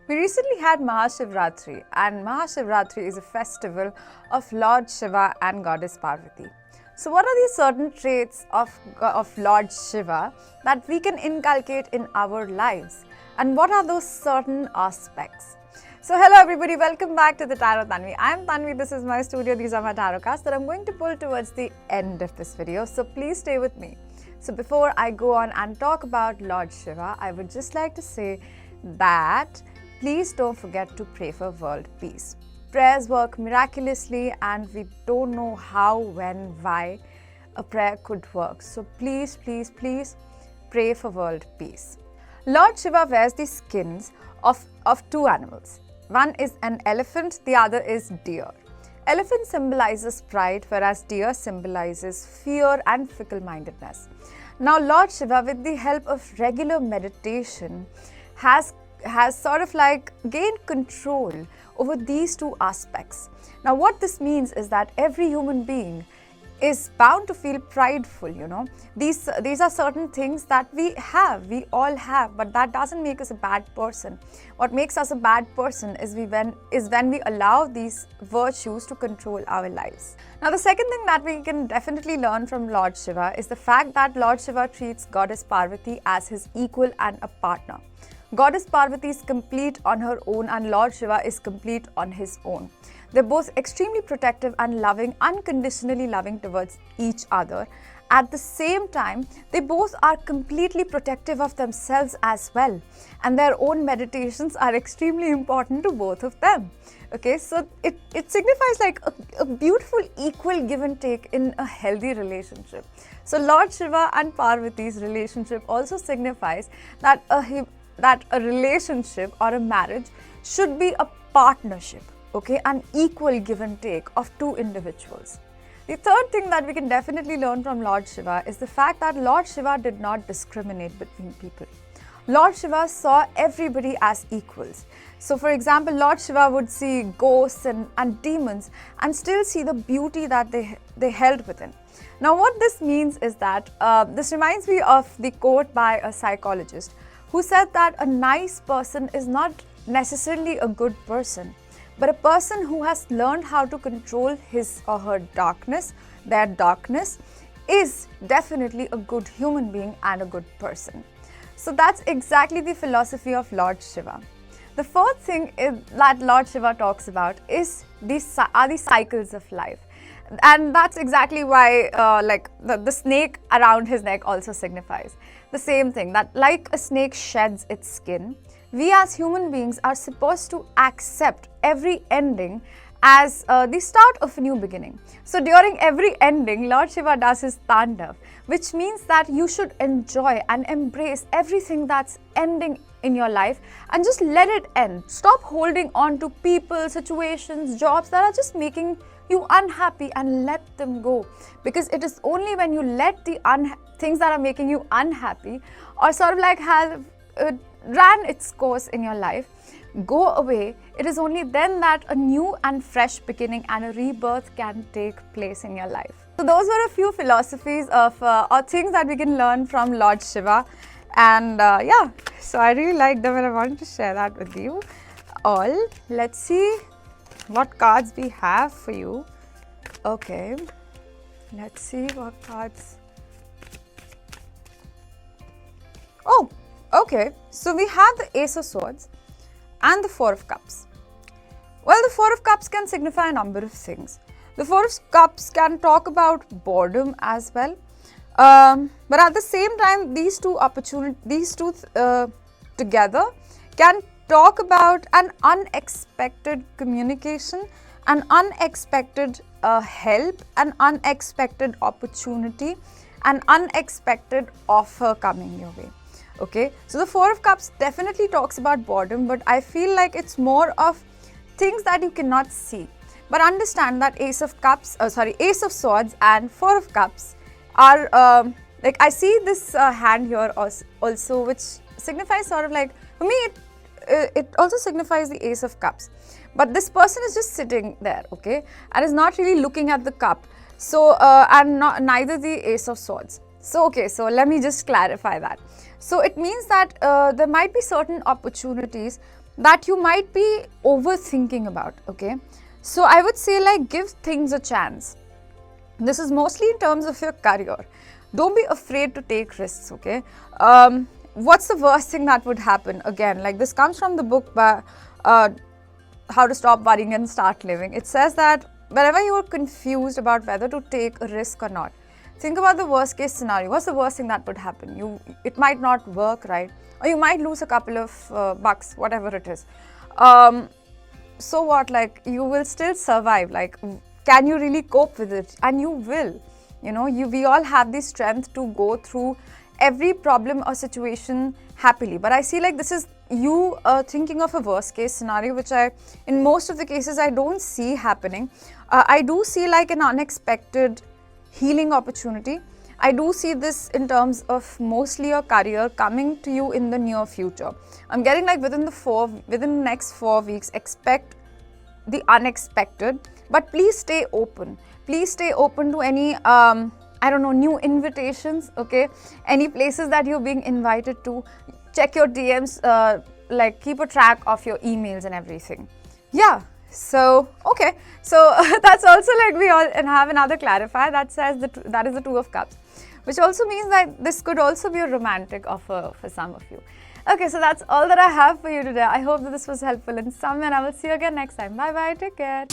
We recently had Mahashivratri, and Mahashivratri is a festival of Lord Shiva and Goddess Parvati. So what are these certain traits of Lord Shiva that we can inculcate in our lives? And what are those certain aspects? So hello everybody, welcome back to the Tarot Tanvi. I am Tanvi, this is my studio, these are my tarot cards that I'm going to pull towards the end of this video. So please stay with me. So before I go on and talk about Lord Shiva, I would just like to say that please don't forget to pray for world peace. Prayers work miraculously and we don't know how, when, why a prayer could work. So please, please, please pray for world peace. Lord Shiva wears the skins of two animals. One is an elephant, the other is deer. Elephant symbolizes pride, whereas deer symbolizes fear and fickle-mindedness. Now Lord Shiva, with the help of regular meditation, has sort of like gained control over these two aspects. Now what this means is that every human being is bound to feel prideful, you know. These are certain things that we all have, but that doesn't make us a bad person. What makes us a bad person is when we allow these virtues to control our lives. Now the second thing that we can definitely learn from Lord Shiva is the fact that Lord Shiva treats Goddess Parvati as his equal and a partner. Goddess Parvati is complete on her own and Lord Shiva is complete on his own. They're both extremely protective and loving, unconditionally loving towards each other. At the same time, they both are completely protective of themselves as well. And their own meditations are extremely important to both of them. Okay, so it signifies like a beautiful equal give and take in a healthy relationship. So Lord Shiva and Parvati's relationship also signifies that a relationship or a marriage should be a partnership, okay, an equal give and take of two individuals. The third thing that we can definitely learn from Lord Shiva is the fact that Lord Shiva did not discriminate between people. Lord Shiva saw everybody as equals. So for example, Lord Shiva would see ghosts and demons and still see the beauty that they held within. Now what this means is that, this reminds me of the quote by a psychologist who said that a nice person is not necessarily a good person, but a person who has learned how to control his or her darkness, their darkness, is definitely a good human being and a good person. So that's exactly the philosophy of Lord Shiva. The fourth thing that Lord Shiva talks about is the cycles of life. And that's exactly why the snake around his neck also signifies the same thing, that like a snake sheds its skin, we as human beings are supposed to accept every ending as the start of a new beginning. So during every ending, Lord Shiva does his tandav, which means that you should enjoy and embrace everything that's ending in your life and just let it end. Stop holding on to people, situations, jobs that are just making you unhappy and let them go. Because it is only when you let the things that are making you unhappy or sort of like have ran its course in your life go away, it is only then that a new and fresh beginning and a rebirth can take place in your life. So those were a few philosophies of or things that we can learn from Lord Shiva, and yeah, so I really liked them and I wanted to share that with you all. Let's see what cards we have for you. Okay, let's see what cards. Oh, okay, so we have the Ace of Swords and the Four of Cups. Well, the Four of Cups can signify a number of things. The Four of Cups can talk about boredom as well. But at the same time, these two together can talk about an unexpected communication, an unexpected help, an unexpected opportunity, an unexpected offer coming your way. Okay, so the Four of Cups definitely talks about boredom, but I feel like it's more of things that you cannot see. But understand that Ace of Swords and Four of Cups are like, I see this hand here also, which signifies sort of like, for me it also signifies the Ace of Cups. But this person is just sitting there, okay, and is not really looking at the cup. So and neither the Ace of Swords. So okay, so let me just clarify that. So it means that there might be certain opportunities that you might be overthinking about, okay? So I would say, like, give things a chance. This is mostly in terms of your career. Don't be afraid to take risks, okay? What's the worst thing that would happen? Again, like, this comes from the book by How to Stop Worrying and Start Living. It says that whenever you are confused about whether to take a risk or not, think about the worst case scenario. What's the worst thing that would happen? It might not work, right? Or you might lose a couple of bucks, whatever it is. So what? Like, you will still survive. Like, can you really cope with it? And you will. You know, we all have the strength to go through every problem or situation happily. But I see, like, this is you thinking of a worst case scenario, which in most of the cases, I don't see happening. I do see like an unexpected healing opportunity. I do see this in terms of mostly your career coming to you in the near future. I'm getting like within the next 4 weeks, expect the unexpected, but please stay open. Please stay open to any, new invitations, okay? Any places that you're being invited to. Check your DMs, like keep a track of your emails and everything. Yeah. So, okay. So, that's also like we all have another clarifier that says that is the Two of Cups, which also means that this could also be a romantic offer for some of you. Okay, so that's all that I have for you today. I hope that this was helpful in some way, and I will see you again next time. Bye bye. Take care.